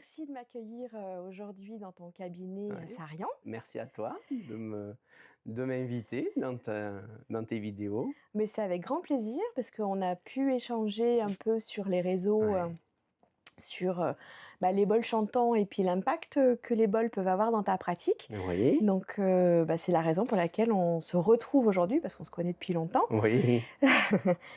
Merci de m'accueillir, aujourd'hui dans ton cabinet à Ouais. Sarian. Merci à toi de m'inviter dans tes vidéos. Mais c'est avec grand plaisir parce qu'on a pu échanger un peu sur les réseaux, Ouais. sur, les bols chantants et puis l'impact, que les bols peuvent avoir dans ta pratique. Oui, Donc, c'est la raison pour laquelle on se retrouve aujourd'hui parce qu'on se connaît depuis longtemps. oui.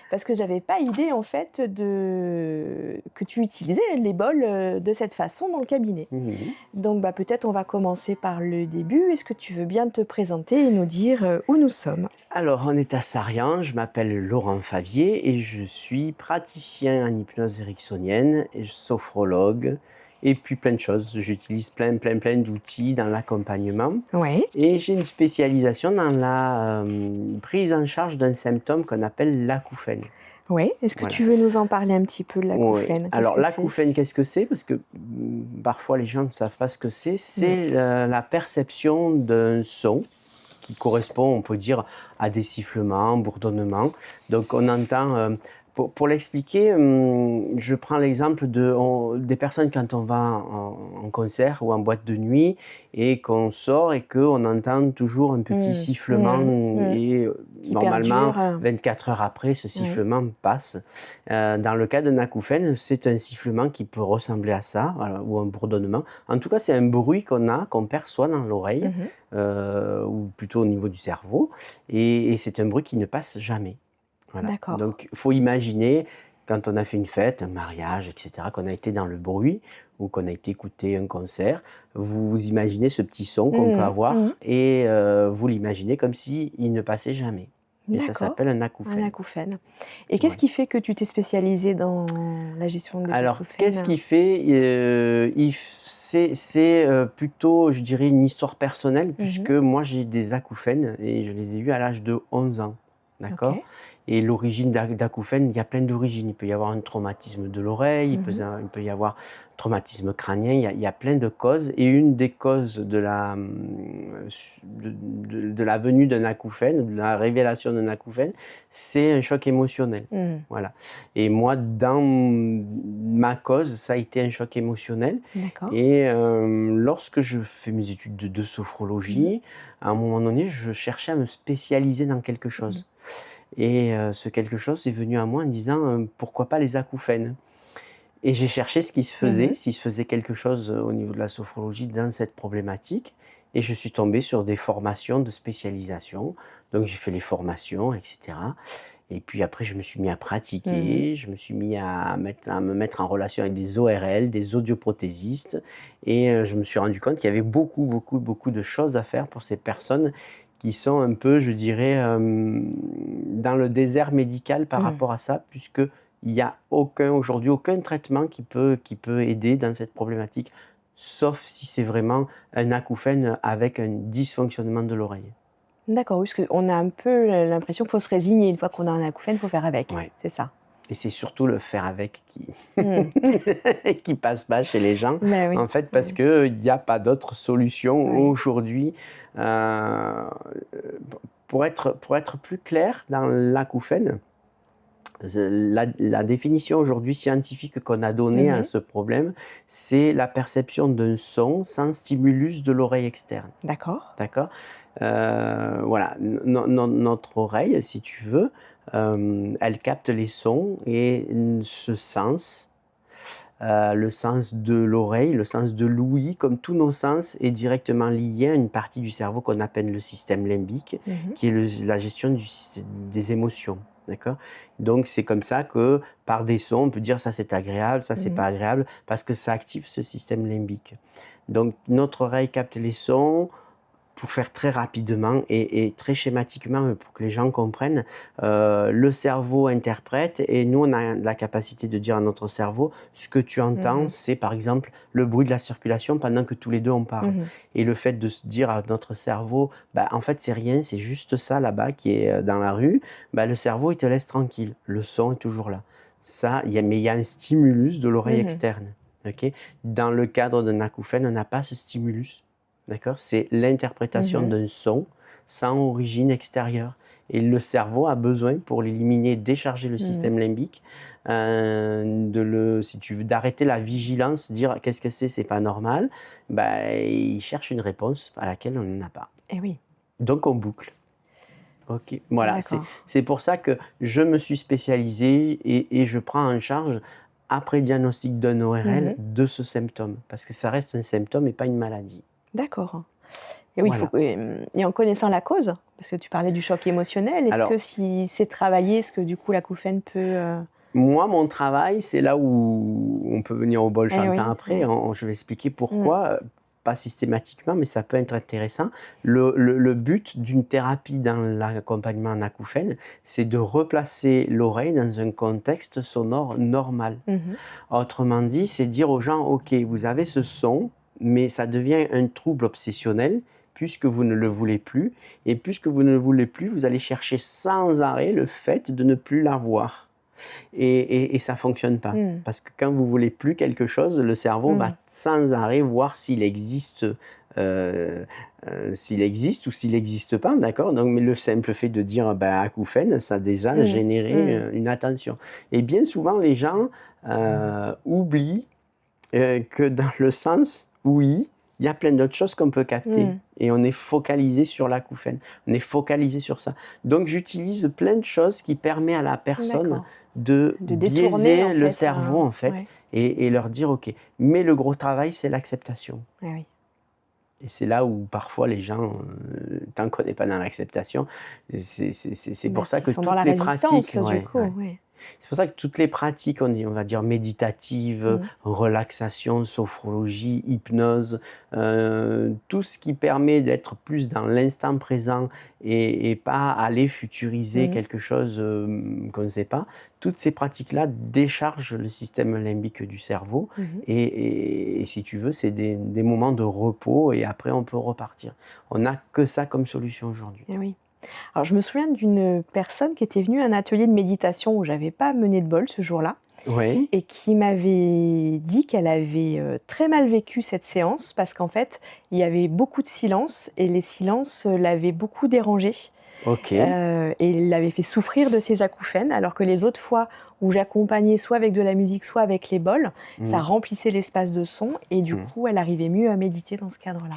Parce que j'avais pas idée en fait que tu utilisais les bols, de cette façon dans le cabinet. Mmh. Donc, peut-être on va commencer par le début. Est-ce que tu veux bien te présenter et nous dire, où nous sommes? Alors, on est à Sarian, je m'appelle Laurent Favier et je suis praticien en hypnose ericksonienne et sophrologue et puis plein de choses. J'utilise plein d'outils dans l'accompagnement Oui. et j'ai une spécialisation dans la, prise en charge d'un symptôme qu'on appelle l'acouphène. Oui. Est-ce que Voilà. tu veux nous en parler un petit peu de Oui. l'acouphène? Qu'est-ce Alors que c'est? l'acouphène, qu'est-ce que c'est? Parce que, parfois les gens ne savent pas ce que c'est. Mmh. C'est, la perception d'un son qui correspond, on peut dire, à des sifflements, bourdonnements. Donc on entend, pour l'expliquer, je prends l'exemple des personnes quand on va en concert ou en boîte de nuit et qu'on sort et qu'on entend toujours un petit Mmh. sifflement Mmh. Mmh. et Qui normalement perdure, 24 heures après, ce oui. sifflement passe. Dans le cas d'un acouphène, c'est un sifflement qui peut ressembler à ça, voilà, ou un bourdonnement. En tout cas, c'est un bruit qu'on perçoit dans l'oreille, Mmh. ou plutôt au niveau du cerveau, et c'est un bruit qui ne passe jamais. Voilà. D'accord. Donc, il faut imaginer quand on a fait une fête, un mariage, et cetera, qu'on a été dans le bruit ou qu'on a été écouter un concert, vous imaginez ce petit son qu'on peut Mmh mh. Mmh. avoir et vous l'imaginez comme s'il ne passait jamais, et ça D'accord. s'appelle un Un acouphène. acouphène. Et qu'est-ce Voilà. qui fait que tu t'es spécialisée dans la gestion des Alors, qu'est-ce acouphènes? qui fait? C'est plutôt, je dirais, une histoire personnelle Mmh. puisque moi j'ai des acouphènes et je les ai eus à l'âge de 11 ans, d'accord? OK. Et l'origine d'acouphènes, il y a plein d'origines. Il peut y avoir un traumatisme de l'oreille, Mmh. il peut y avoir un traumatisme crânien, il y a plein de causes, et une des causes de la venue d'un acouphène, de la révélation d'un acouphène, c'est un choc émotionnel. Mmh. Voilà. Et moi, dans ma cause, ça a été un choc émotionnel, D'accord. et lorsque je fais mes études de Mmh. sophrologie, à un moment donné, je cherchais à me spécialiser dans quelque Mmh. chose, et ce quelque chose est venu à moi en disant, «Pourquoi pas les acouphènes?» Et j'ai cherché ce qui se faisait, Mmh. s'il se faisait quelque chose, au niveau de la sophrologie dans cette problématique, et je suis tombé sur des formations de spécialisation. Donc j'ai fait les formations, et cetera, et puis après, je me suis mis à Mmh. pratiquer, je me suis mis à me mettre en relation avec des ORL, des audioprothésistes, et je me suis rendu compte qu'il y avait beaucoup de choses à faire pour ces personnes qui sont un peu, je dirais, dans le désert médical par Mmh. rapport à ça, puisqu'il y a aujourd'hui aucun traitement qui peut aider dans cette problématique, sauf si c'est vraiment un acouphène avec un dysfonctionnement de l'oreille. D'accord, oui, parce qu'on a un peu l'impression qu'il faut se résigner. Une fois qu'on a un acouphène, il faut faire avec, Ouais. c'est ça? Et c'est surtout le faire avec qui Mmh. qui passe pas chez les gens, Bah, oui. en fait, Bah, parce oui. qu'il y a pas d'autre solution Oui. aujourd'hui, pour être plus clair dans l'acouphène, la définition aujourd'hui scientifique qu'on a donnée à Mmh. ce problème, c'est la perception d'un son sans stimulus de l'oreille externe. D'accord. D'accord? Voilà, notre oreille, si tu veux, elle capte les sons, et ce sens, le sens de l'oreille, le sens de l'ouïe, comme tous nos sens, est directement lié à une partie du cerveau qu'on appelle le système limbique, Mmh. qui est la gestion des émotions, d'accord? Donc c'est comme ça que, par des sons, on peut dire: «Ça, c'est agréable, ça, c'est Mmh. pas agréable», parce que ça active ce système limbique. Donc notre oreille capte les sons. Pour faire très rapidement et très schématiquement, pour que les gens comprennent, le cerveau interprète, et nous, on a la capacité de dire à notre cerveau: «Ce que tu entends, Mmh. c'est par exemple le bruit de la circulation pendant que tous les 2 on parle», Mmh. et le fait de se dire à notre cerveau: «Bah, en fait, c'est rien, c'est juste ça là-bas qui est, dans la rue», bah, le cerveau, il te laisse tranquille. Le son est toujours là. Ça, il y a un stimulus de l'oreille Mmh. externe, OK? Dans le cadre d'un acouphène, on n'a pas ce stimulus. D'accord? C'est l'interprétation Mmh. d'un son sans origine extérieure, et le cerveau a besoin, pour l'éliminer, décharger le Mmh. système limbique, si tu veux, d'arrêter la vigilance, dire qu'est-ce que c'est pas normal, bah, il cherche une réponse à laquelle on n'en a pas. Et oui, Donc on boucle. Ok, voilà, d'accord. c'est pour ça que je me suis spécialisé et je prends en charge, après diagnostic d'un ORL, Mmh. de ce symptôme, parce que ça reste un symptôme et pas une maladie. D'accord. Et oui, il faut Voilà. que et en connaissant la cause, parce que tu parlais du choc émotionnel, est-ce que Alors, si c'est travaillé, est-ce que du coup l'acouphène peut, moi, mon travail, c'est là où on peut venir au bol eh chantant oui, après, ouais. je vais expliquer Mmh. pourquoi, pas systématiquement, mais ça peut être intéressant. Le but d'une thérapie dans l'accompagnement en acouphène, c'est de replacer l'oreille dans un contexte sonore normal. Mmh. Autrement dit, c'est dire aux gens: «OK, vous avez ce son, mais ça devient un trouble obsessionnel puisque vous ne le voulez plus et puisque vous ne le voulez plus, vous allez chercher sans arrêt le fait de ne plus l'avoir». Et ça fonctionne pas. Mmh. Parce que quand vous voulez plus quelque chose, le cerveau va Mmh. sans arrêt voir s'il existe ou s'il n'existe pas, d'accord? Donc, mais le simple fait de dire, ben, acouphène, ça a déjà Mmh. généré, Mmh. une attention. Et bien souvent, les gens, oublient, que dans le sens oui, il y a plein d'autres choses qu'on peut capter Mmh. et on est focalisé sur l'acouphène. On est focalisé sur ça. Donc j'utilise plein de choses qui permet à la personne D'accord. de De détourner en biaiser le fait, cerveau, en fait, ouais. et leur dire: «OK». Mais le gros travail, c'est l'acceptation Eh oui. et c'est là où parfois les gens, tant qu'on n'est pas dans l'acceptation, c'est pour Parce ça qu'ils que sont dans la toutes les pratiques, résistance du ouais, coup, ouais. oui. C'est pour ça que toutes les pratiques, on va dire méditatives, Mmh. relaxation, sophrologie, hypnose, tout ce qui permet d'être plus dans l'instant présent et pas aller futuriser Mmh. quelque chose, qu'on ne sait pas. Toutes ces pratiques-là déchargent le système limbique du cerveau Mmh. et si tu veux, c'est des moments de repos et après on peut repartir. On n'a que ça comme solution aujourd'hui. Eh oui. Alors je me souviens d'une personne qui était venue à un atelier de méditation où j'avais pas mené de bol ce jour-là Oui, et qui m'avait dit qu'elle avait, très mal vécu cette séance parce qu'en fait, il y avait beaucoup de silence et les silences, l'avaient beaucoup dérangée, OK. et l'avaient fait souffrir de ses acouphènes alors que les autres fois où j'accompagnais soit avec de la musique, soit avec les bols, ça Mmh, remplissait l'espace de son et du mmh. coup, elle arrivait mieux à méditer dans ce cadre-là.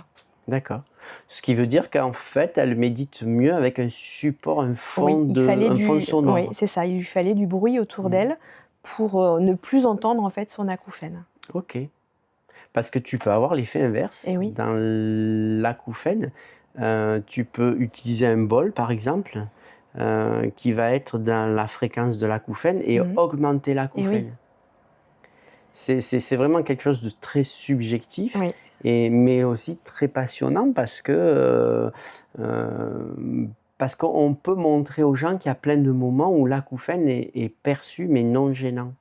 D'accord. Ce qui veut dire qu'en fait, elle médite mieux avec un support, Oui, il fallait un fond du oui, sonore. c'est ça, il lui fallait du bruit autour Mmh. d'elle pour, ne plus entendre en fait son acouphène. OK. Parce que tu peux avoir l'effet inverse. Et oui. Dans l'acouphène, tu peux utiliser un bol, par exemple, qui va être dans la fréquence de l'acouphène et Mmh. augmenter Et oui, l'acouphène. C'est vraiment quelque chose de très subjectif oui. mais aussi très passionnant parce qu'on peut montrer aux gens qu'il y a plein de moments où l'acouphène est perçu mais non gênant.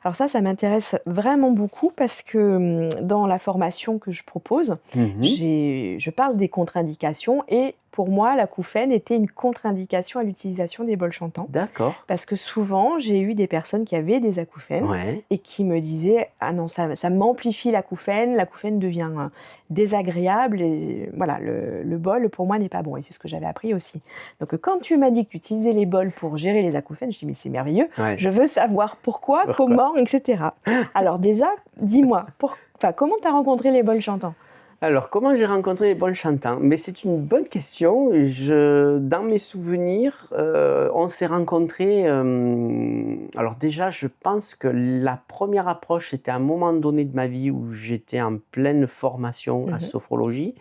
Alors ça m'intéresse vraiment beaucoup parce que, dans la formation que je propose, Mmh. je parle des contre-indications et pour moi, l'acouphène était une contre-indication à l'utilisation des bols chantants. D'accord. Parce que souvent, j'ai eu des personnes qui avaient des acouphènes Ouais. et qui me disaient: «Ah non, ça m'amplifie l'acouphène devient, désagréable et voilà, le bol pour moi n'est pas bon» et c'est ce que j'avais appris aussi. Donc quand tu m'as dit que tu utilisais les bols pour gérer les acouphènes, je dis: «Mais c'est merveilleux, Ouais. je veux savoir pourquoi, Pourquoi? comment et cetera». Alors déjà, dis-moi, comment tu as rencontré les bols chantants? Alors, comment j'ai rencontré les bons chantants? Mais c'est une bonne question. Dans mes souvenirs, on s'est rencontrés, alors déjà, je pense que la première approche, c'était à un moment donné de ma vie où j'étais en pleine formation à Mmh. sophrologie.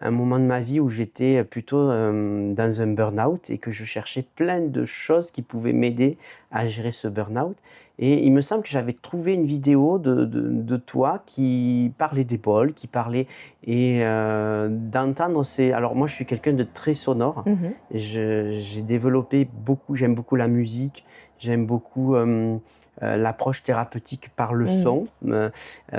Un moment de ma vie où j'étais plutôt, dans un burn-out et que je cherchais plein de choses qui pouvaient m'aider à gérer ce burn-out et il me semble que j'avais trouvé une vidéo de toi qui parlait des bols, qui parlait et d'entendre ces alors moi je suis quelqu'un de très sonore. Mmh. J'ai développé beaucoup j'aime beaucoup la musique, j'aime beaucoup, l'approche thérapeutique par le Mmh. son,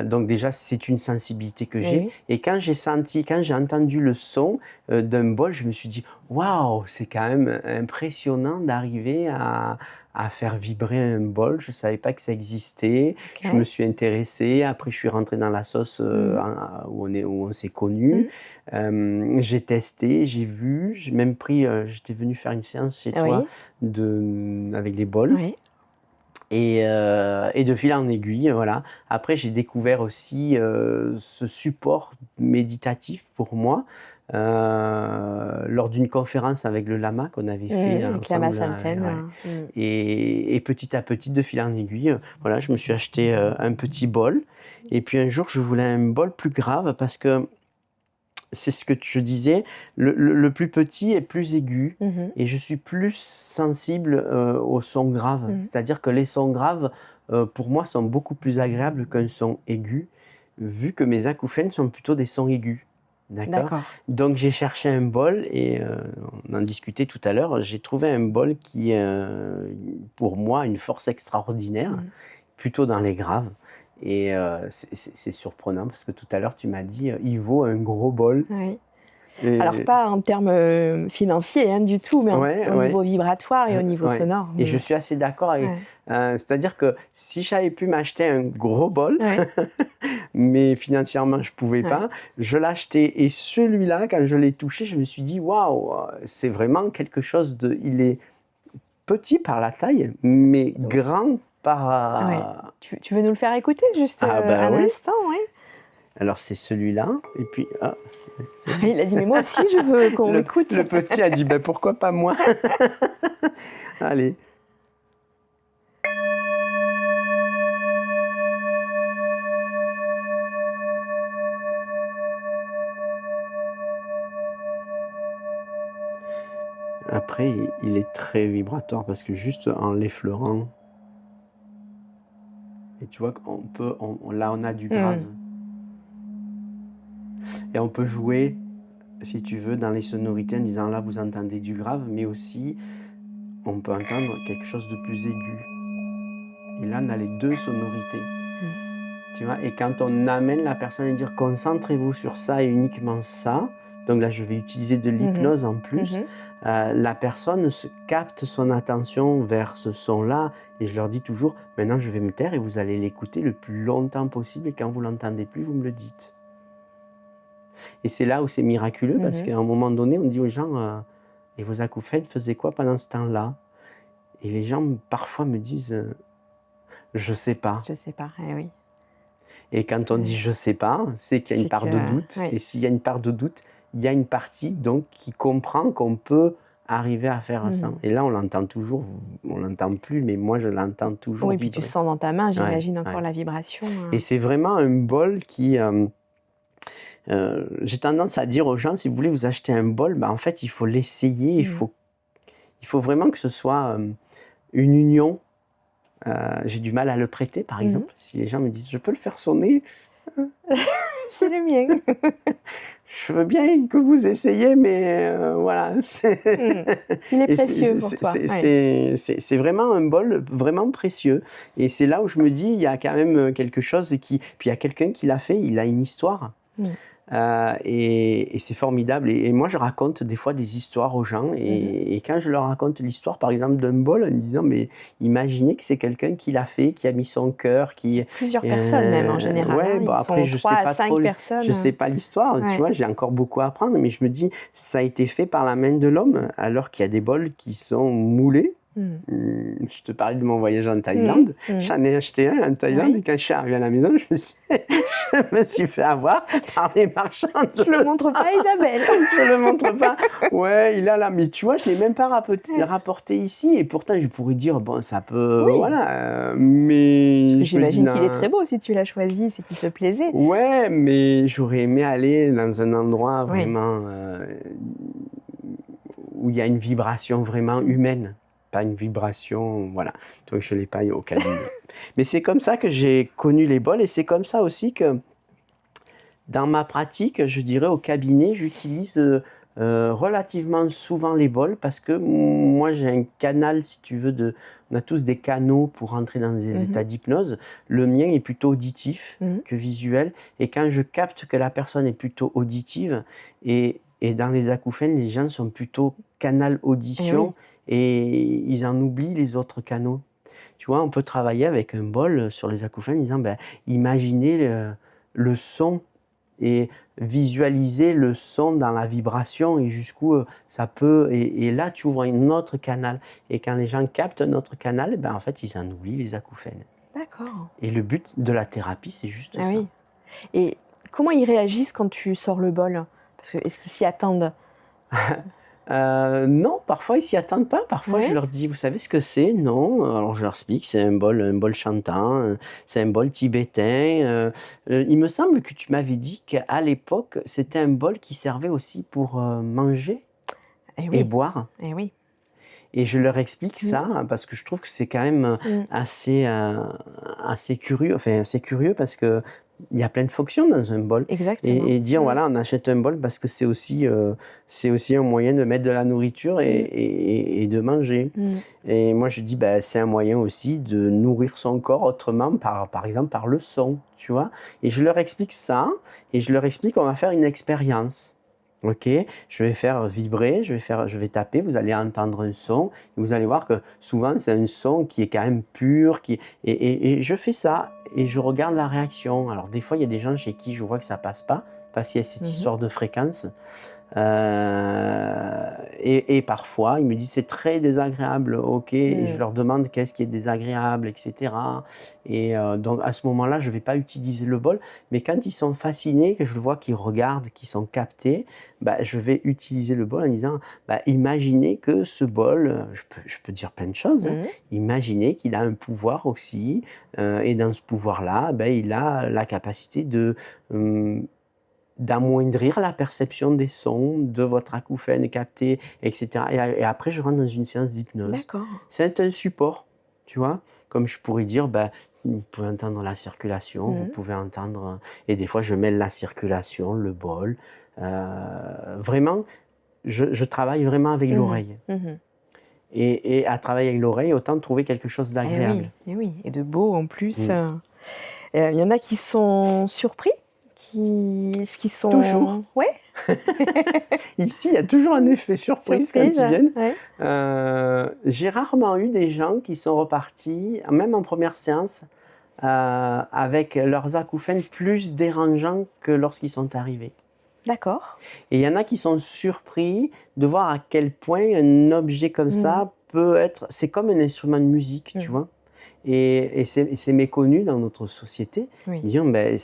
donc déjà c'est une sensibilité que Et j'ai oui. et quand j'ai entendu le son, d'un bol, je me suis dit: «Waouh, c'est quand même impressionnant d'arriver à faire vibrer un bol». Je ne savais pas que ça existait. Je me OK. suis intéressé, après je suis rentré dans la sauce, Mmh. où on s'est connus. Mmh. J'ai testé, j'ai vu, j'ai même pris, j'étais venu faire une séance chez toi Oui. avec les bols Oui. Et de fil en aiguille, voilà. Après, j'ai découvert aussi ce support méditatif pour moi lors d'une conférence avec le lama qu'on avait fait Avec Lama ensemble. Samten. Ouais. Et petit à petit, de fil en aiguille, voilà, je me suis acheté un petit bol. Et puis un jour, je voulais un bol plus grave parce que c'est ce que je disais, le plus petit est plus aigu et je suis plus sensible aux sons graves. C'est-à-dire que les sons graves, pour moi, sont beaucoup plus agréables qu'un son aigu, vu que mes acouphènes sont plutôt des sons aigus. D'accord? Donc j'ai cherché un bol et on en discutait tout à l'heure, j'ai trouvé un bol qui est pour moi une force extraordinaire, plutôt dans les graves. Et c'est surprenant parce que tout à l'heure tu m'as dit il vaut un gros bol. Oui. Et... Alors pas en termes financiers du tout, mais au niveau vibratoire et au niveau sonore. Et je suis assez d'accord avec. C'est-à-dire que si j'avais pu m'acheter un gros bol, mais financièrement je pouvais pas, je l'achetais. Et celui-là, quand je l'ai touché, je me suis dit waouh, c'est vraiment quelque chose de. Il est petit par la taille, mais grand par. Tu veux nous le faire écouter juste un instant, Alors c'est celui-là, et puis... il a dit, mais moi aussi je veux qu'on l'écoute. Le petit a dit, ben pourquoi pas moi. Allez. Après, il est très vibratoire parce que juste en l'effleurant, et tu vois qu'on peut, là on a du grave. Et on peut jouer, si tu veux, dans les sonorités en disant là vous entendez du grave, mais aussi on peut entendre quelque chose de plus aigu. Et là on a les deux sonorités. Tu vois, et quand on amène la personne à dire concentrez-vous sur ça et uniquement ça, donc là je vais utiliser de l'hypnose en plus, la personne capte son attention vers ce son-là et je leur dis toujours maintenant je vais me taire et vous allez l'écouter le plus longtemps possible et quand vous l'entendez plus vous me le dites. Et c'est là où c'est miraculeux parce qu'à un moment donné on dit aux gens et vos acouphènes faisaient quoi pendant ce temps-là? Et les gens parfois me disent je sais pas. Je sais pas, oui. Et quand on dit je sais pas, c'est qu'il y a une part de doute. Et s'il y a une part de doute, il y a une partie donc qui comprend qu'on peut arriver à faire ça. Et là, on l'entend toujours, on l'entend plus, mais moi je l'entends toujours. Oui, et puis tu sens dans ta main, j'imagine encore la vibration. Et c'est vraiment un bol qui. J'ai tendance à dire aux gens, si vous voulez vous acheter un bol, en fait, il faut l'essayer, il faut vraiment que ce soit une union. J'ai du mal à le prêter, par exemple. Si les gens me disent, je peux le faire sonner, c'est le mien. Je veux bien que vous essayiez, mais voilà. Il est précieux pour toi. C'est vraiment un bol vraiment précieux. Et c'est là où je me dis, il y a quand même quelque chose qui... Puis il y a quelqu'un qui l'a fait, il a une histoire. Et c'est formidable. Et moi, je raconte des fois des histoires aux gens. Et quand je leur raconte l'histoire, par exemple, d'un bol, en disant, mais imaginez que c'est quelqu'un qui l'a fait, qui a mis son cœur, qui... Plusieurs personnes même, en général. Ouais, bon, après, je sais pas trop... personnes. Je sais pas l'histoire, tu vois, j'ai encore beaucoup à apprendre. Mais je me dis, ça a été fait par la main de l'homme, alors qu'il y a des bols qui sont moulés. Je te parlais de mon voyage en Thaïlande. J'en ai acheté un en Thaïlande et quand je suis arrivé à la maison, je me suis fait avoir par les marchands. Je le montre pas à Isabelle. Je le montre pas. Ouais, il a là, mais tu vois, je l'ai même pas rapporté ici et pourtant je pourrais dire bon, ça peut, voilà, mais j'imagine qu'il est très beau si tu l'as choisi, c'est qu'il te plaisait. Ouais, mais j'aurais aimé aller dans un endroit vraiment où il y a une vibration vraiment humaine. Pas une vibration, voilà. Donc je ne l'ai pas eu au cabinet. Mais c'est comme ça que j'ai connu les bols et c'est comme ça aussi que dans ma pratique, je dirais au cabinet, j'utilise relativement souvent les bols parce que moi j'ai un canal, si tu veux, on a tous des canaux pour entrer dans des états d'hypnose. Le mien est plutôt auditif que visuel et quand je capte que la personne est plutôt auditive et dans les acouphènes, les gens sont plutôt canal audition. Et ils en oublient les autres canaux. Tu vois, on peut travailler avec un bol sur les acouphènes en disant, imaginez le son. Et visualiser le son dans la vibration et jusqu'où ça peut. Et là, tu ouvres un autre canal. Et quand les gens captent un autre canal, ben, en fait, ils en oublient les acouphènes. D'accord. Et le but de la thérapie, c'est juste Ah ça. oui. Et comment ils réagissent quand tu sors le bol? Parce que est-ce qu'ils s'y attendent? Non, parfois ils s'y attendent pas. Parfois je Ouais? leur dis: «Vous savez ce que c'est?» «Non». Alors je leur explique, c'est un bol chantant, c'est un bol tibétain, il me semble que tu m'avais dit qu'à l'époque, c'était un bol qui servait aussi pour, manger Eh et oui, boire eh oui. et je leur explique Mmh. ça parce que je trouve que c'est quand même, Mmh. assez, assez curieux, enfin assez curieux parce qu'il y a plein de fonctions dans un bol Exactement. et dire: Mmh. «Voilà, on achète un bol parce que c'est aussi un moyen de mettre de la nourriture Mmh. et de manger» Mmh. et moi je dis: «Bah, c'est un moyen aussi de nourrir son corps autrement par exemple par le son», tu vois? Et je leur explique ça et je leur explique: «On va faire une expérience». OK? Je vais faire vibrer, je vais taper, vous allez entendre un son et vous allez voir que souvent c'est un son qui est quand même pur, qui et je fais ça et je regarde la réaction. Alors des fois, il y a des gens chez qui je vois que ça passe pas, parce qu'il y a cette Mmh. histoire de fréquence. Et parfois, ils me disent: «C'est très désagréable». OK et je Mmh. leur demande qu'est-ce qui est désagréable et cetera et donc à ce moment-là, je ne vais pas utiliser le bol, mais quand ils sont fascinés, que je vois qu'ils regardent, qu'ils sont captés, bah, je vais utiliser le bol en disant: «Bah, imaginez que ce bol», je peux dire plein de choses, hein. Mmh. Imaginez qu'il a un pouvoir aussi, et dans ce pouvoir-là, bah, il a la capacité de, hem d'amoindrir la perception des sons, de votre acouphène capté et cetera et après je rentre dans une séance d'hypnose. D'accord. C'est un support, tu vois? Comme je pourrais dire, bah, vous pouvez entendre la circulation, vous Mmh. pouvez entendre, et des fois je mêle la circulation, le bol, vraiment je travaille vraiment avec Mmh. l'oreille Mmh. et à travailler avec l'oreille, autant trouver quelque chose d'agréable. Eh oui et de beau en plus, Mmh. il y en a qui sont surpris, qui Toujours. sont ouais? Ici, il y a toujours un effet surprise quand Surprise? ils viennent. Ouais. J'ai rarement eu des gens qui sont repartis, même en première séance, avec leurs acouphènes plus dérangeants que lorsqu'ils sont arrivés. D'accord. Et il y en a qui sont surpris de voir à quel point un objet comme Mmh. ça peut être c'est comme un instrument de musique, tu Mmh. vois? Et c'est méconnu dans notre société. Oui. Dire, beh,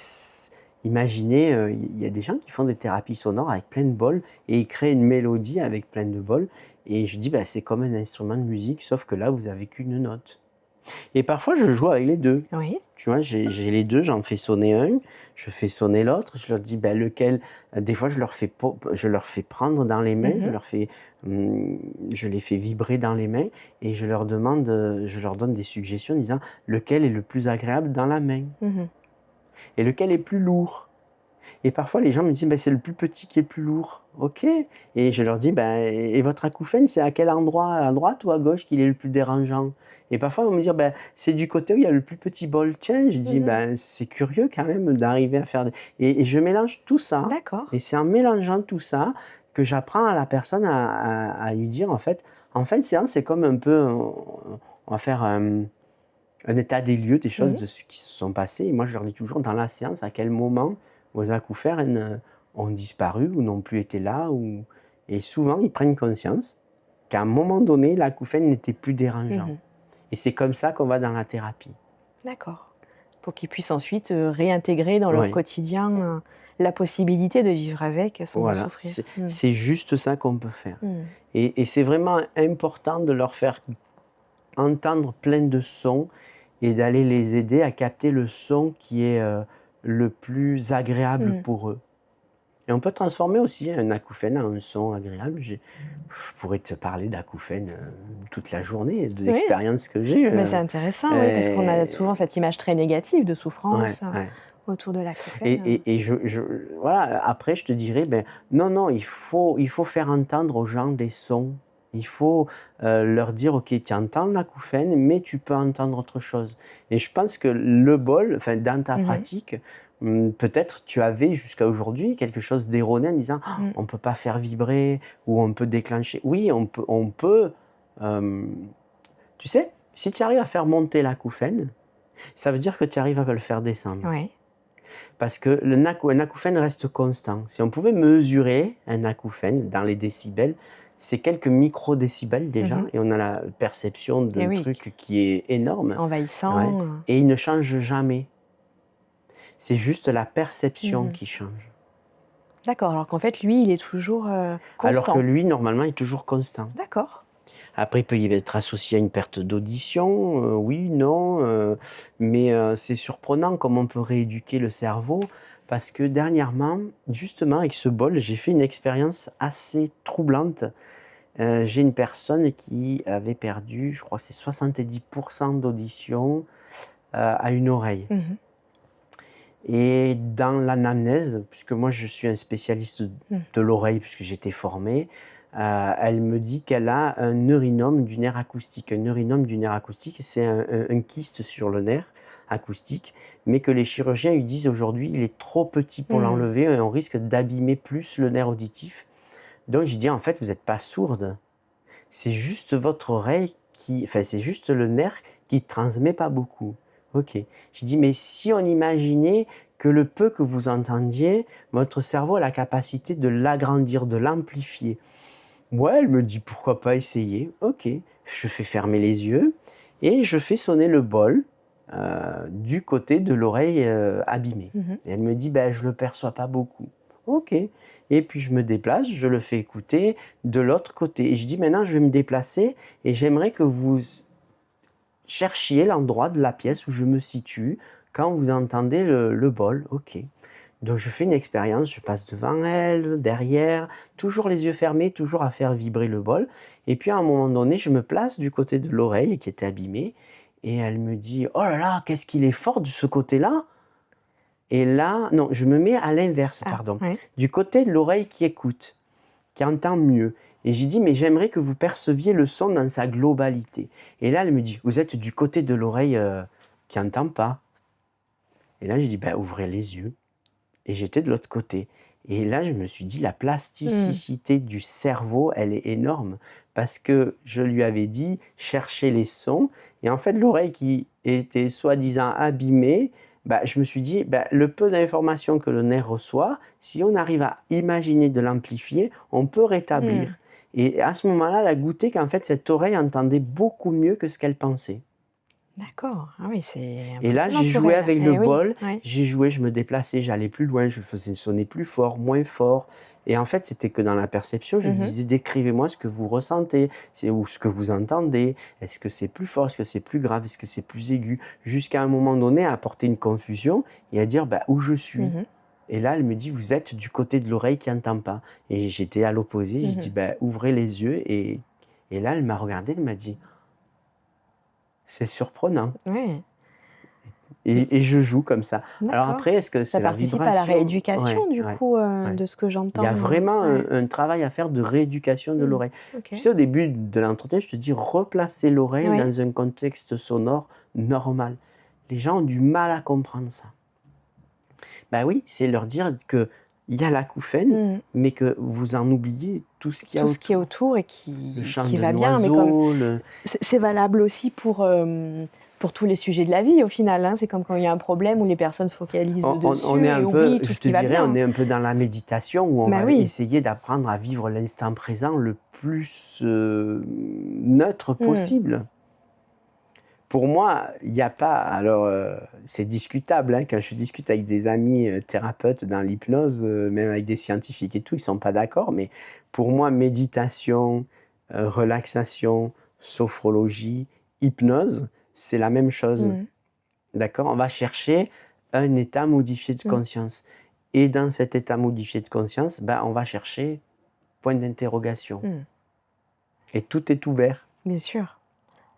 imaginez, il y a des gens qui font des thérapies sonores avec plein de bols et ils créent une mélodie avec plein de bols et je dis: «Bah, c'est comme un instrument de musique sauf que là, vous avez qu'une note». Et parfois, je joue avec les 2. Oui. Tu vois? J'ai les 2, j'en fais sonner un, je fais sonner l'autre, je leur dis: «Bah, lequel?» Des fois, je leur fais prendre dans les mains, Mmh. mmh, je les fais vibrer dans les mains et je leur demande, je leur donne des suggestions en disant: «Lequel est le plus agréable dans la main? Mmh. Et lequel est plus lourd?» Et parfois, les gens me disent: «Bah, c'est le plus petit qui est plus lourd». OK et je leur dis: «Bah et votre acouphène, c'est à quel endroit, à droite ou à gauche qu'il est le plus dérangeant?» Et parfois, ils vont me dire: «Bah, c'est du côté où il y a le plus petit bol». Tiens, je dis: Mmh. «Ben, c'est curieux quand même d'arriver à faire des» et je mélange tout ça D'accord. et c'est en mélangeant tout ça que j'apprends à la personne à lui dire: en fin de séance, c'est comme un peu on va faire, un état des lieux des choses Oui. de ce qui se sont passées et moi je leur dis toujours dans la séance à quel moment vos acouphènes, ont disparu ou n'ont plus été là ou et souvent ils prennent conscience qu'à un moment donné l'acouphène n'était plus dérangeant Mmh. et c'est comme ça qu'on va dans la thérapie. D'accord. Pour qu'ils puissent ensuite, réintégrer dans leur Oui, quotidien, la possibilité de vivre avec sans en voilà, souffrir. c'est Mmh. c'est juste ça qu'on peut faire Mmh. et c'est vraiment important de leur faire entendre plein de sons et d'aller les aider à capter le son qui est, le plus agréable Mmh. pour eux. Et on peut transformer aussi un acouphène en un son agréable. Je pourrais te parler d'acouphènes, toute la journée, de Oui, l'expériences que j'ai, mais c'est intéressant, oui, parce qu'on a souvent cette image très négative de ouais, souffrance, ouais autour de l'acouphène, et je voilà, après je te dirais, ben, non, non, il faut faire entendre aux gens des sons. Il faut, leur dire: «OK, tu entends l'acouphène, mais tu peux entendre autre chose» et je pense que le bol, enfin, dans ta Mmh. pratique, peut-être tu avais jusqu'à aujourd'hui quelque chose d'erroné en disant: «Ah, Mmh. on ne peut pas faire vibrer ou on peut déclencher». Oui, on peut, hem, tu sais, si tu arrives à faire monter l'acouphène, ça veut dire que tu arrives à le faire descendre. Ouais. Parce que un acouphène reste constant. Si on pouvait mesurer un acouphène dans les décibels, c'est quelques microdécibels déjà, Mhm. et on a la perception Et d'un oui, truc qui est énorme. Ouais. envahissant. Et il ne change jamais. C'est juste la perception Mhm. qui change. D'accord, alors qu'en fait, lui, il est toujours Alors que constant. lui, normalement, il est toujours constant. D'accord. Après, il peut y être associé à une perte d'audition, oui, non, mais c'est surprenant comment on peut rééduquer le cerveau, parce que dernièrement, justement, avec ce bol, j'ai fait une expérience assez troublante. J'ai une personne qui avait perdu, je crois que c'est 70% d'audition à une oreille. Mhm. Et dans l'anamnèse, puisque moi je suis un spécialiste Mm. de l'oreille, puisque j'étais formé, elle me dit qu'elle a un neurinome du nerf acoustique. Un neurinome du nerf acoustique, c'est un kyste sur le nerf acoustique, mais que les chirurgiens lui disent aujourd'hui il est trop petit pour l'enlever et on risque d'abîmer plus le nerf auditif. Donc j'ai dit en fait vous n'êtes pas sourde, c'est juste votre oreille c'est juste le nerf qui ne transmet pas beaucoup. Ok. Je dis, mais si on imaginait que le peu que vous entendiez, votre cerveau a la capacité de l'agrandir, de l'amplifier. Ouais, elle me dit, pourquoi pas essayer. Ok. Je fais fermer les yeux et je fais sonner le bol du côté de l'oreille abîmée. Mhm. Et elle me dit, ben, je ne le perçois pas beaucoup. Ok. Et puis je me déplace, je le fais écouter de l'autre côté. Et je dis, maintenant je vais me déplacer et j'aimerais que vous cherchiez l'endroit de la pièce où je me situe quand vous entendez le bol. Ok. Donc je fais une expérience, je passe devant elle, derrière, toujours les yeux fermés, toujours à faire vibrer le bol. Et puis à un moment donné, je me place du côté de l'oreille qui était abîmée. Et elle me dit, oh là là, qu'est-ce qu'il est fort de ce côté-là. Et là, non, je me mets à l'inverse, Ah, pardon, ouais. du côté de l'oreille qui écoute, qui entend mieux. Et j'ai dit, mais j'aimerais que vous perceviez le son dans sa globalité. Et là, elle me dit, vous êtes du côté de l'oreille qui n'entend pas. Et là, j'ai dit, ben, ouvrez les yeux. Et j'étais de l'autre côté. Et là, je me suis dit, la plasticité du cerveau, elle est énorme. Parce que je lui avais dit, cherchez les sons. Et en fait, l'oreille qui était soi-disant abîmée, bah, je me suis dit, bah, le peu d'informations que le nerf reçoit, si on arrive à imaginer de l'amplifier, on peut rétablir. Et à ce moment-là, elle a goûté qu'en fait, cette oreille entendait beaucoup mieux que ce qu'elle pensait. D'accord. Ah oui, c'est Et là, impressionnant j'ai pour joué elle. avec le Eh oui, bol, ouais. j'ai joué, je me déplaçais, j'allais plus loin, je le faisais sonner plus fort, moins fort. Et en fait, c'était que dans la perception, je lui Mhm. disais, décrivez-moi ce que vous ressentez, ou ce que vous entendez. Est-ce que c'est plus fort, est-ce que c'est plus grave, est-ce que c'est plus aigu? Jusqu'à un moment donné, à apporter une confusion et à dire bah, où je suis. Mhm. Et là, elle me dit, vous êtes du côté de l'oreille qui n'entend pas. Et j'étais à l'opposé, j'ai dit, bah, ouvrez les yeux. Et là, elle m'a regardé, elle m'a dit, c'est surprenant. Ouais. Et je joue comme ça. Alors D'accord. après, est-ce que Ça c'est la participe à la vibration? rééducation, Ouais, du ouais, coup, ouais. de ce que Il y a j'entends. vraiment Ouais. un travail à faire de rééducation de l'oreille. Ok. Tu sais, au début de l'entretien, je te dis replacer l'oreille Oui. dans un contexte sonore normal. Les gens ont du mal à comprendre ça. Ben oui, c'est leur dire qu'il y a l'acouphène, mais que vous en oubliez tout ce qu'il y a Tout ce qui est autour. autour et Le chant qui de va bien, mais comme l'oiseau, c'est valable aussi pour tous les sujets de la vie au final, hein. C'est comme quand il y a un problème où les personnes se focalisent on dessus est et un peu, oublient tout je ce te qui va dirais, on bien. est un peu dans la méditation où on Bah va oui. essayer d'apprendre à vivre l'instant présent le plus neutre possible. Pour moi, il n'y a pas, alors c'est discutable, hein, quand je discute avec des amis thérapeutes dans l'hypnose, même avec des scientifiques et tout, ils ne sont pas d'accord, mais pour moi, méditation, relaxation, sophrologie, hypnose, c'est la même chose. D'accord? On va chercher un état modifié de conscience. Et dans cet état modifié de conscience, ben, on va chercher point d'interrogation. Et tout est ouvert. Bien sûr.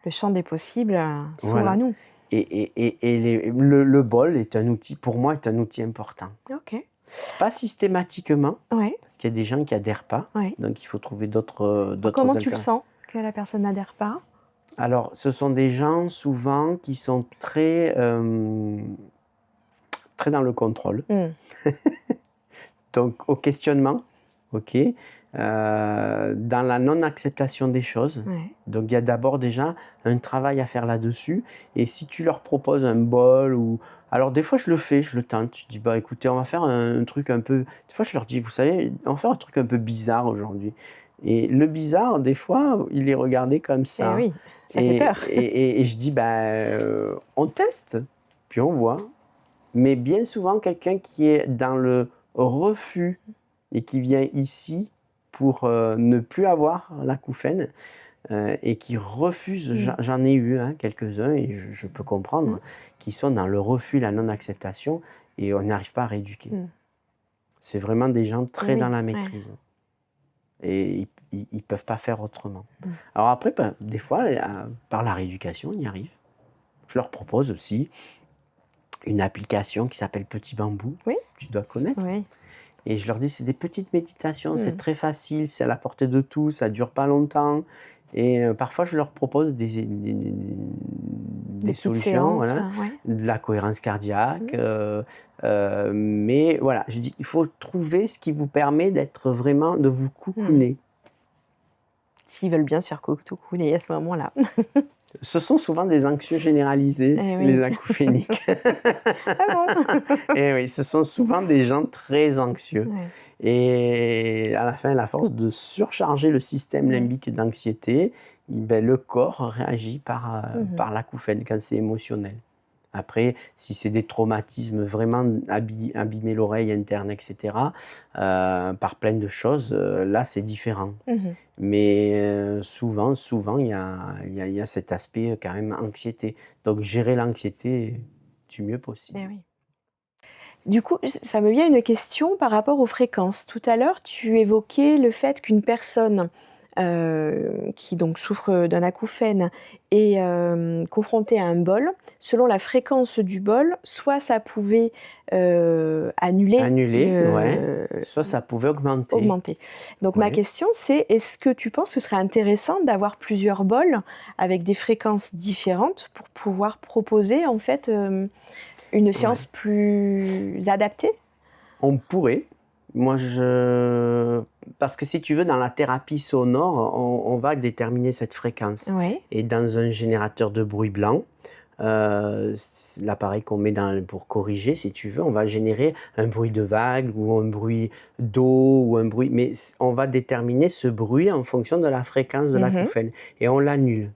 Le champ des possibles s'ouvre Voilà. à nous. Et le bol est un outil, pour moi, est un outil important. Ok. Pas systématiquement, Ouais. parce qu'il y a des gens qui n'adhèrent pas. Ouais. Donc il faut trouver d'autres Comment tu le alternatives. sens que la personne n'adhère pas? Alors, ce sont des gens souvent qui sont très, très dans le contrôle. Donc au questionnement, ok, dans la non-acceptation des choses, Ouais. Donc il y a d'abord déjà un travail à faire là-dessus. Et si tu leur proposes un bol ou... Alors des fois je le fais, je le tente. Je dis, bah écoutez, on va faire un truc un peu... Des fois je leur dis, vous savez, on va faire un truc un peu bizarre aujourd'hui. Et le bizarre, des fois, il est regardé comme Eh ça. oui, ça fait peur. Et je dis, bah, on teste, puis on voit. Mais bien souvent, quelqu'un qui est dans le refus et qui vient ici pour ne plus avoir l'acouphène et qui refuse, j'en ai eu quelques-uns et je peux comprendre, qui sont dans le refus, la non-acceptation et on n'arrive pas à rééduquer. C'est vraiment des gens très dans la maîtrise et ils ne peuvent pas faire autrement. Alors après, des fois, par la rééducation, on y arrive. Je leur propose aussi une application qui s'appelle Petit Bambou, tu dois connaître. Oui. Et je leur dis, c'est des petites méditations, c'est très facile, c'est à la portée de tous, ça dure pas longtemps. Et parfois, je leur propose des solutions, voilà, de la cohérence cardiaque. Mais voilà, je dis, il faut trouver ce qui vous permet d'être vraiment, de vous cocooner. S'ils veulent bien se faire cocooner à ce moment-là. Ce sont souvent des anxieux généralisés, les acouphéniques. Ah bon? Et oui, ce sont souvent des gens très anxieux. Et à la fin, à force de surcharger le système limbique d'anxiété, ben, le corps réagit par l'acouphène quand c'est émotionnel. Après, si c'est des traumatismes vraiment abîmer l'oreille interne, etc., par plein de choses, là, c'est différent. Mais souvent, il y a cet aspect quand même anxiété. Donc, gérer l'anxiété du mieux possible. Eh oui. Du coup, ça me vient une question par rapport aux fréquences. Tout à l'heure, tu évoquais le fait qu'une personne qui donc souffre d'un acouphène est confrontée à un bol. Selon la fréquence du bol, soit ça pouvait annuler, soit ça pouvait augmenter. Donc ma question c'est, est-ce que tu penses que ce serait intéressant d'avoir plusieurs bols avec des fréquences différentes pour pouvoir proposer en fait une séance plus adaptée? On pourrait. Parce que si tu veux, dans la thérapie sonore, on va déterminer cette fréquence. Et dans un générateur de bruit blanc, l'appareil qu'on met pour corriger, si tu veux, on va générer un bruit de vague ou un bruit d'eau ou un bruit. Mais on va déterminer ce bruit en fonction de la fréquence de l'acouphène et on l'annule.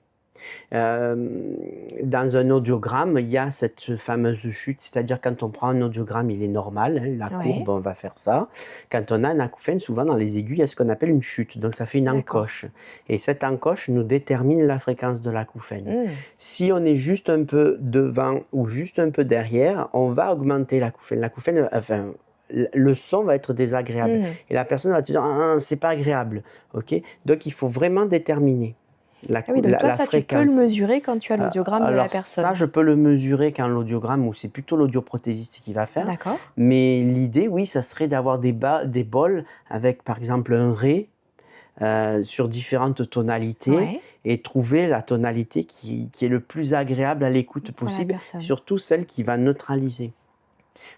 Dans un audiogramme, il y a cette fameuse chute, c'est-à-dire quand on prend un audiogramme, il est normal, la courbe, on va faire ça. Quand on a un acouphène, souvent dans les aigus, il y a ce qu'on appelle une chute, donc ça fait une encoche. Et cette encoche nous détermine la fréquence de l'acouphène. Si on est juste un peu devant ou juste un peu derrière, on va augmenter l'acouphène. L'acouphène, enfin, le son va être désagréable. Et la personne va te dire, c'est pas agréable. Donc il faut vraiment déterminer. Donc toi, ça, tu peux le mesurer quand tu as l'audiogramme de la personne. Ça, je peux le mesurer quand l'audiogramme, ou c'est plutôt l'audioprothésiste qui va faire. Mais l'idée, oui, ça serait d'avoir des bols avec, par exemple, un ré sur différentes tonalités et trouver la tonalité qui est le plus agréable à l'écoute possible, surtout celle qui va neutraliser.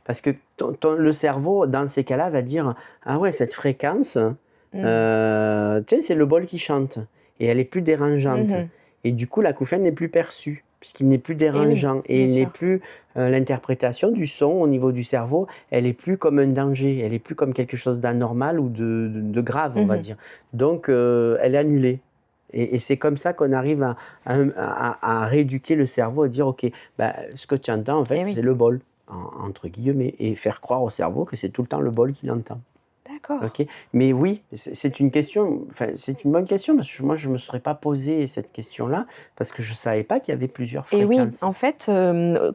Parce que le cerveau, dans ces cas-là, va dire « Ah ouais, cette fréquence, c'est le bol qui chante. » Et elle est plus dérangeante. Et du coup, l'acouphène n'est plus perçu, puisqu'il n'est plus dérangeant. Et il n'est plus l'interprétation du son au niveau du cerveau, elle est plus comme un danger, elle est plus comme quelque chose d'anormal ou de grave, on va dire. Donc, elle est annulée. Et c'est comme ça qu'on arrive à rééduquer le cerveau, à dire, OK, ce que tu entends, en fait, c'est le bol, entre guillemets, et faire croire au cerveau que c'est tout le temps le bol qu'il entend. D'accord. Mais oui, c'est une question, c'est une bonne question parce que moi je ne me serais pas posé cette question-là parce que je ne savais pas qu'il y avait plusieurs fréquences. Et oui, en fait,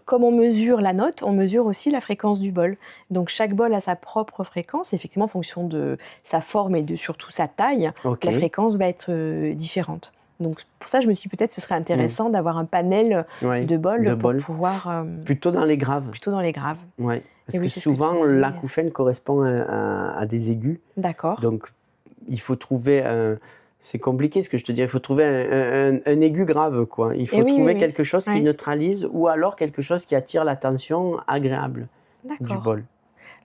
comme on mesure la note, on mesure aussi la fréquence du bol. Donc chaque bol a sa propre fréquence, effectivement en fonction de sa forme et surtout sa taille, la fréquence va être différente. Donc pour ça, je me suis dit peut-être que ce serait intéressant d'avoir un panel de bols pour pouvoir... Plutôt dans les graves. Plutôt dans les graves. Ouais. Parce que souvent, l'acouphène correspond à des aigus. D'accord. Donc, il faut trouver c'est compliqué ce que je te dis. Il faut trouver un aigu grave, quoi. Il faut trouver quelque chose qui neutralise ou alors quelque chose qui attire l'attention agréable du bol.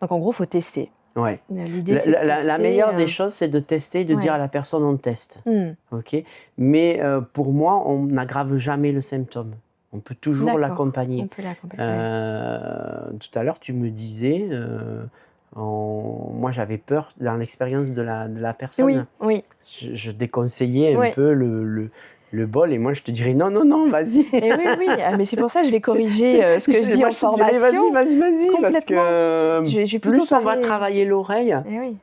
Donc, en gros, il faut tester. Ouais. L'idée, c'est de La tester. meilleure des choses, c'est de tester et de dire Ouais. à la personne on teste. Hmm. Ok. Mais pour moi, on n'aggrave jamais le symptôme. On peut toujours D'accord. l'accompagner. On peut l'accompagner. Ouais. Tout à l'heure, tu me disais, moi j'avais peur dans l'expérience de la personne. Oui, oui. Je déconseillais un Ouais. peu le bol et moi je te dirais non, non, non, vas-y. Et oui, oui. Ah, mais c'est pour ça que je vais corriger ce que je dis Moi, en je te dirais, formation. vas-y, parce Complètement. que Je vais plutôt plus on va parler. travailler l'oreille, Eh oui.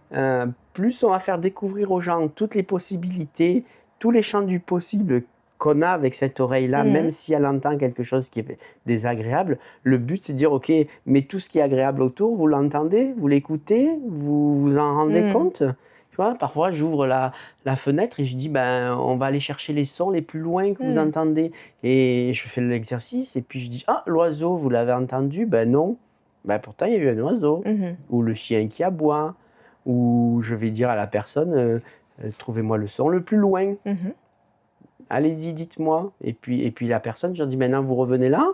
plus on va faire découvrir aux gens toutes les possibilités, tous les champs du possible qu'on a avec cette oreille-là, Mhm. même si elle entend quelque chose qui est désagréable. Le but, c'est de dire, OK, mais tout ce qui est agréable autour, vous l'entendez, vous l'écoutez, vous vous en rendez Mhm. compte? Tu vois, parfois, j'ouvre la fenêtre et je dis, ben, on va aller chercher les sons les plus loin que vous Mhm. entendez. Et je fais l'exercice et puis je dis, ah, l'oiseau, vous l'avez entendu? Ben non. Ben pourtant, il y a eu un oiseau. Mhm. Ou le chien qui aboie. Ou je vais dire à la personne, trouvez-moi le son le plus loin. Mhm. Allez-y, dites-moi. Et puis la personne, je leur dis, maintenant, vous revenez là.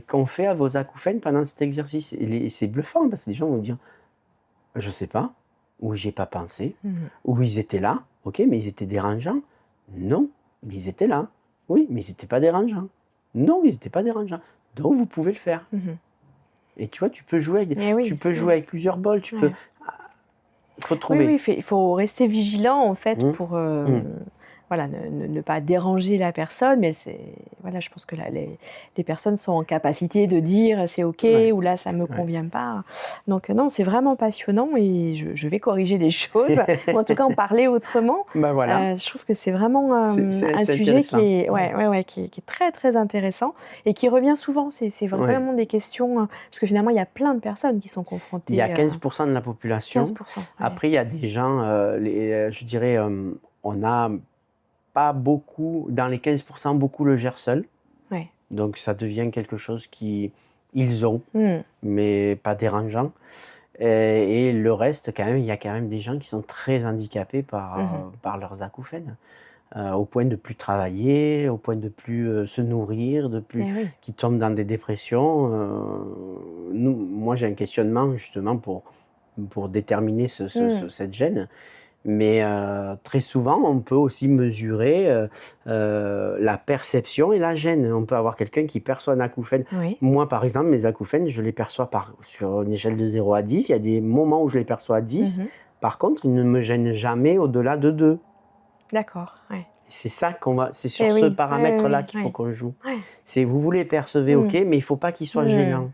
Qu'on fait à vos acouphènes pendant cet exercice? Et c'est bluffant parce que les gens vont dire, je sais pas, ou j'y ai pas pensé, Mhm. ou ils étaient là, ok, mais ils étaient dérangeants. Non, mais ils étaient là. Oui, mais ils n'étaient pas dérangeants. Non, ils n'étaient pas dérangeants. Donc vous pouvez le faire. Mhm. Et tu vois, tu peux jouer avec, Eh oui. tu peux jouer avec plusieurs bols. Tu peux. Ouais. Il faut Oui, trouver. oui, il faut rester vigilant en fait Mmh. pour Mmh. voilà, ne pas déranger la personne, mais voilà, je pense que les personnes sont en capacité de dire c'est OK Ouais. ou là ça me Ouais. convient pas. Donc non, c'est vraiment passionnant et je vais corriger des choses ou en tout cas en parler autrement. Ben voilà. Je trouve que c'est vraiment C'est un sujet intéressant. qui est qui est très très intéressant et qui revient souvent. C'est Ouais. vraiment des questions parce que finalement il y a plein de personnes qui sont confrontées. Il y a 15% de la population. 15%. Ouais. Après, il y a des gens, je dirais, on n'a pas beaucoup, dans les 15%, beaucoup le gèrent seuls. Ouais. Donc ça devient quelque chose qu'ils ont, Hmm. mais pas dérangeant. Et le reste, quand même, il y a quand même des gens qui sont très handicapés par leurs acouphènes, au point de plus travailler, au point de plus se nourrir, Eh oui. qui tombent dans des dépressions. Moi, j'ai un questionnement justement pour déterminer cette gêne. Mais très souvent, on peut aussi mesurer la perception et la gêne. On peut avoir quelqu'un qui perçoit un acouphène. Oui. Moi, par exemple, mes acouphènes, je les perçois sur une échelle de 0 à 10. Il y a des moments où je les perçois à 10. Mhm. Par contre, ils ne me gênent jamais au-delà de 2. D'accord. Ouais. C'est ça c'est sur Eh ce oui. paramètre-là Oui, qu'il faut oui, qu'on joue. oui. C'est vous les percevez, ok, mais il ne faut pas qu'ils soient gênants.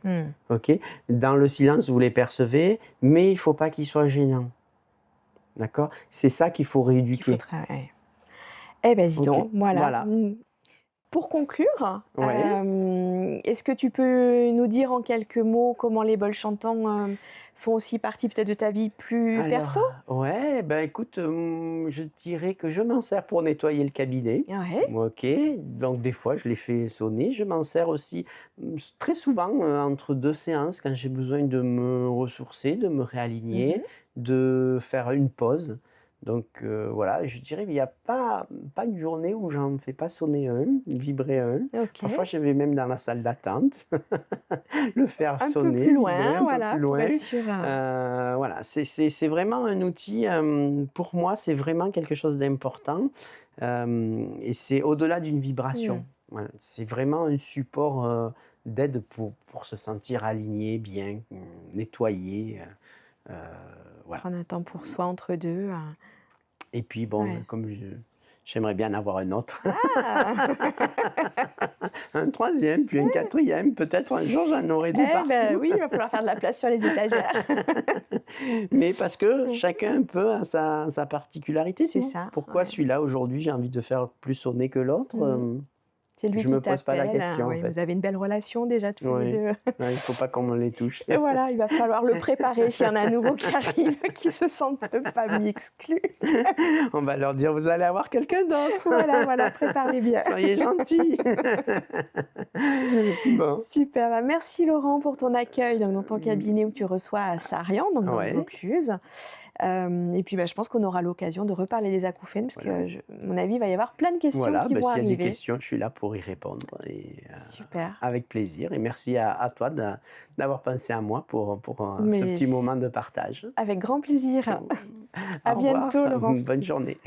Ok. Dans le silence, vous les percevez, mais il ne faut pas qu'ils soient gênants. D'accord? C'est ça qu'il faut rééduquer. Ouais. Eh ben dis Ok, donc, voilà. voilà. Pour conclure, Ouais. est-ce que tu peux nous dire en quelques mots comment les bols chantants font aussi partie peut-être de ta vie plus perso? Ouais, ben écoute, je dirais que je m'en sers pour nettoyer le cabinet. Ouais. Ok, donc des fois je les fais sonner. Je m'en sers aussi très souvent entre 2 séances quand j'ai besoin de me ressourcer, de me réaligner, Mhm. de faire une pause. Donc voilà, je dirais qu'il n'y a pas une journée où j'en fais pas sonner un, vibrer un. Ok. Parfois je vais même dans la salle d'attente, le faire Un peu sonner, plus vibrer loin, un peu voilà, plus pour loin. être sûr. Voilà, c'est vraiment un outil, pour moi, c'est vraiment quelque chose d'important, et c'est au-delà d'une vibration. Voilà, c'est vraiment un support, d'aide pour se sentir aligné, bien, nettoyé, heu, voilà. Prendre un temps pour soi entre deux. Et puis bon, Ouais. comme j'aimerais bien en avoir un autre. Ah! Un troisième, puis un quatrième, peut-être un jour j'en aurai 2 Eh ben partout. oui, il va falloir faire de la place sur les étagères. Mais parce que chacun un peu a sa particularité, tu C'est vois? ça, Pourquoi ouais. celui-là aujourd'hui j'ai envie de faire plus sonner que l'autre? C'est lui Je qui me pose pas la t'appelle, question en oui, vous fait. avez une belle relation déjà tous les Oui, 2. ouais, il faut pas qu'on me les touche. Et voilà, il va falloir le préparer s'il y en a un nouveau qui arrive, qui se sente pas exclu. On va leur dire: «Vous allez avoir quelqu'un d'autre. Voilà, prépare-les bien. Soyez gentils». Bon, Super, bah, merci Laurent pour ton accueil donc dans ton cabinet où tu reçois à Sarian, donc dans le ouais. Vaucluse. Et puis, je pense qu'on aura l'occasion de reparler des acouphènes parce Voilà. que, à mon avis, il va y avoir plein de questions Voilà, qui vont s'il y a des arriver. questions, je suis là pour y répondre et Super. avec plaisir et merci à toi d'avoir pensé à moi pour, ce Mais petit moment de partage. avec grand plaisir. À Au revoir, bientôt, Laurent. bonne journée.